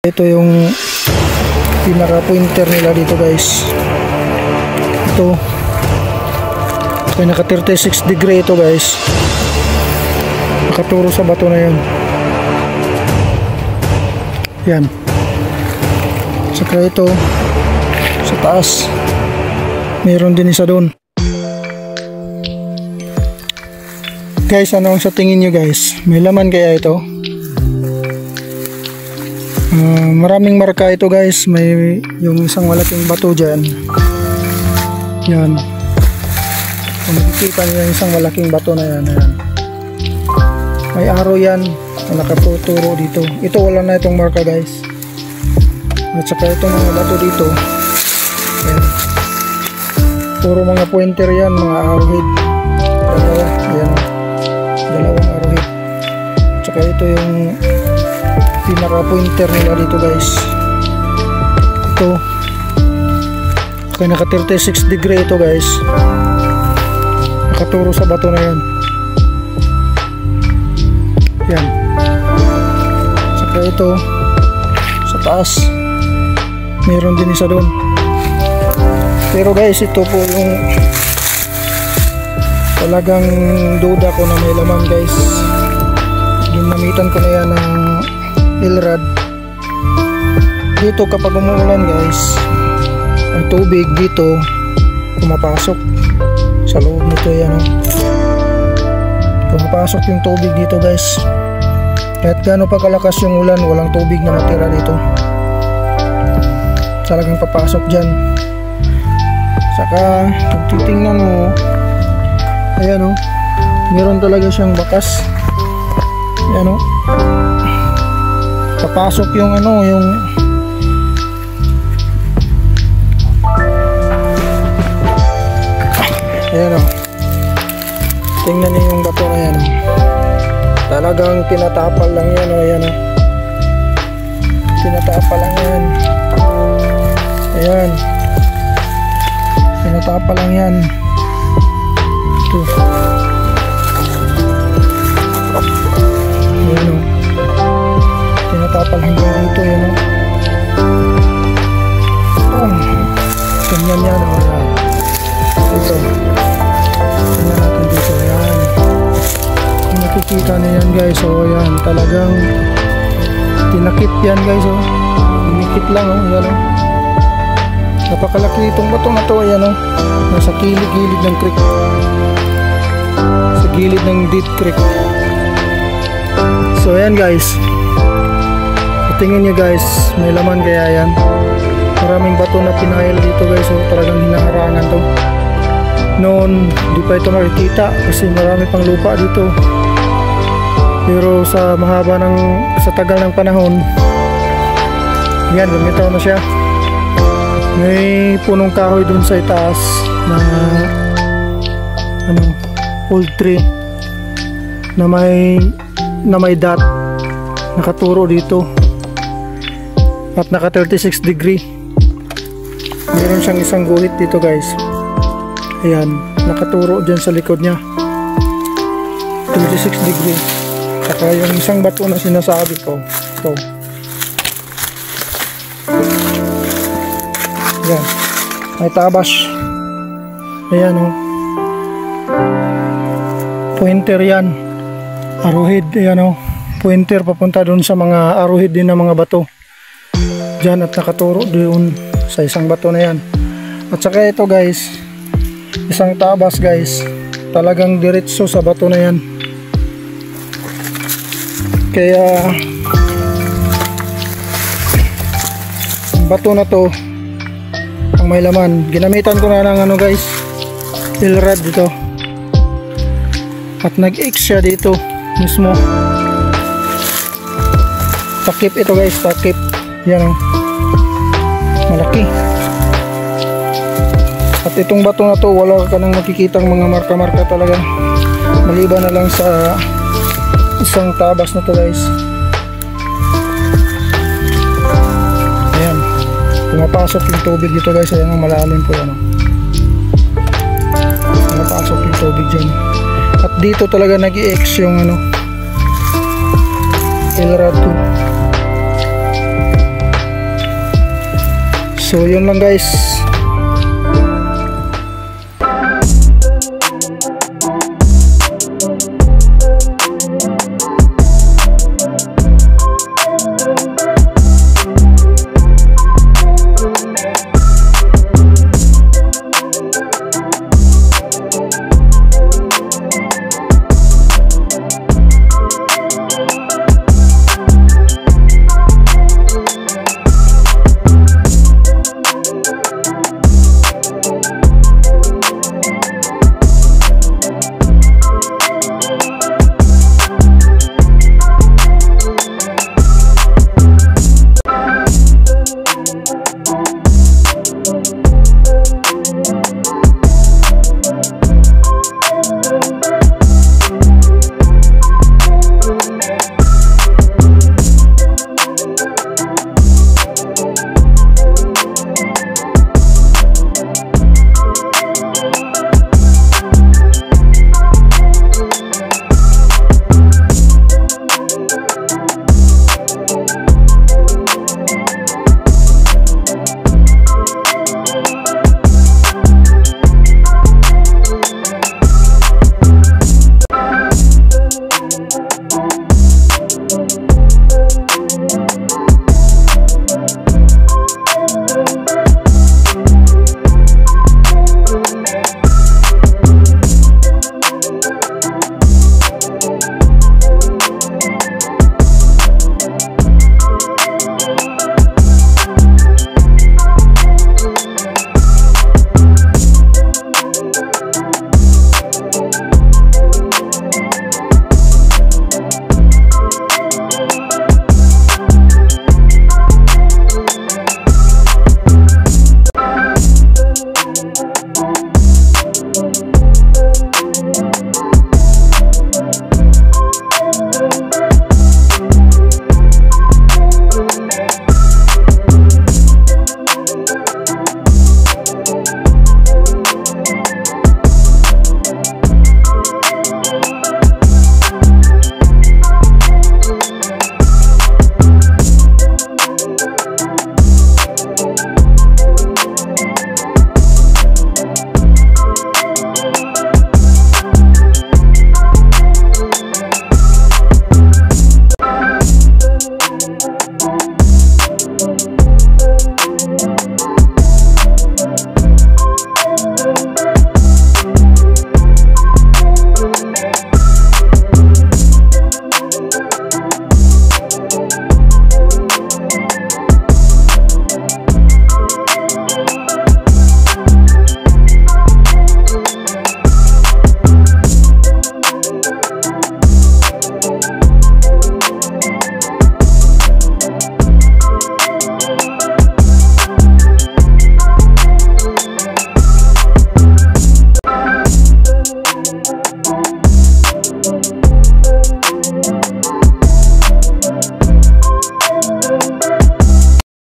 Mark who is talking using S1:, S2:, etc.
S1: Ito yung pinaka pointer nila dito guys. Ito pinaka 36 degree ito guys, nakaturo sa bato na yan. Yan, saka ito sa taas meron din isa doon guys. Ano ang sa tingin nyo guys, may laman kaya ito? Maraming marka ito guys. May yung isang malaking bato dyan. Yan, kung makikita nyo yung isang malaking bato na yan, yan. May araw yan na nakatuturo dito. Ito wala na itong marka guys. At saka itong mga bato dito, yan, puro mga pointer yan, mga arrowhead. Dalawa, yan, dalawang arrowhead. At saka ito yung pinaka pointer nila dito guys. Ito kaya naka 36 degree ito guys, nakaturo sa bato na yan. Yan, saka ito sa taas meron din isa doon. Pero guys, ito po yung talagang duda ko na may laman guys. Ginamitan ko na yan ng Ilrad. Dito kapag umuulan guys, ang tubig dito pumapasok sa loob nito. Yan, pumapasok yung tubig dito guys. Kahit gaano pa kalakas yung ulan, walang tubig na matira dito, talagang papasok dyan. Saka kung titingnan mo, ayan meron talaga siyang bakas. Ayan papasok yung yung ayan tingnan niyo yung bato na yan. Talagang tinatapal lang yan. Ayan tinatapal lang yan. Ayan, tinatapal lang yan. Ito ayan tinatapal hanggang dito. Yan ganyan yan. Ito tingnan natin dito. Yan, kung nakikita na yan guys. So yan, talagang tinakip yan guys. Tinikip lang. Yan napakalaki itong bato na to. Ayan nasa gilid ng creek, sa gilid ng Dead Creek. So ayan guys, tingin nyo guys, may laman kaya yan. Maraming bato na pinail dito guys. So talagang hinaharangan to. Noon di pa ito makikita kasi marami pang lupa dito. Pero sa tagal ng panahon, yan, lumitaw na siya. May punong kahoy dun sa itaas na old tree na may dot nakaturo dito at naka 36 degree. Meron siyang isang guhit dito guys. Ayan, nakaturo dyan sa likod niya, 36 degree. Saka yung isang bato na sinasabi ko, ito. Ayan, may tabas. Ayan pointer yan, arrowhead. Ayan pointer papunta dun sa mga arrowhead din na mga bato dyan, at nakaturo doon sa isang bato na yan. At saka ito guys, isang tabas guys, talagang diretso sa bato na yan. Kaya ang bato na to ang may laman. Ginamitan ko na ng guys, Ilrad dito, at nag-X siya dito mismo. Takip ito guys, takip. Yan malaki. At itong bato na to, wala ka nang makikitang mga marka-marka talaga, maliban na lang sa isang tabas na to guys. Ayan, pumapasok yung tubig dito guys. Ayan malalim po yan. Pumapasok yung tubig dyan. At dito talaga nag-i-X yung Ilrad 2. So yun lang guys.